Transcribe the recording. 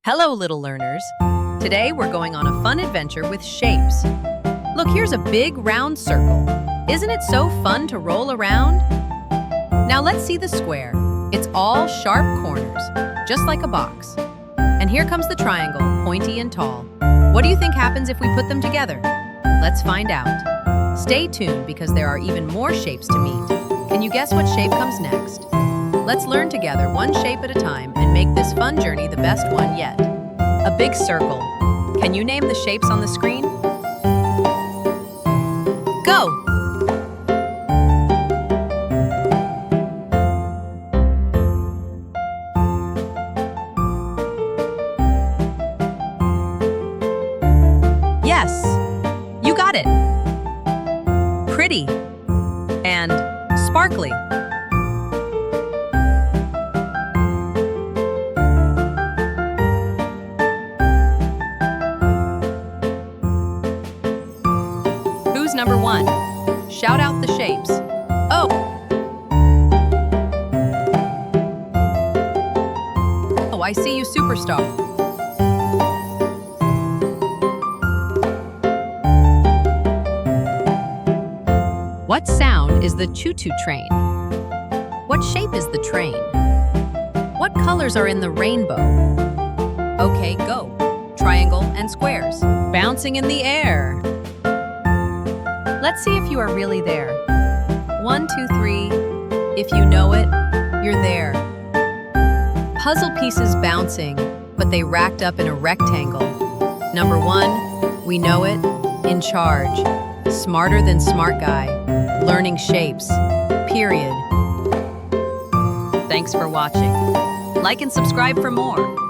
Hello, little learners. Today we're going on a fun adventure with shapes. Look, here's a big round circle. Isn't it so fun to roll around? Now let's see the square. It's all sharp corners, just like a box. And here comes the triangle, pointy and tall. What do you think happens if we put them together? Let's find out. Stay tuned because there are even more shapes to meet. Can you guess what shape comes next? Let's learn together one shape at a time and make this fun journey the best one yet. A big circle. Can you name the shapes on the screen? Go! Yes, you got it. Pretty and sparkly. Who's number one? Shout out the shapes. Oh! Oh, I see you, superstar. What sound is the choo-choo train? What shape is the train? What colors are in the rainbow? Okay, go. Triangle and squares. Bouncing in the air. Let's see if you are really there. 1, 2, 3. If you know it, you're there. Puzzle pieces bouncing, but they racked up in a rectangle. Number 1, we know it, in charge. Smarter than smart guy. Learning shapes. Period. Thanks for watching. Like and subscribe for more.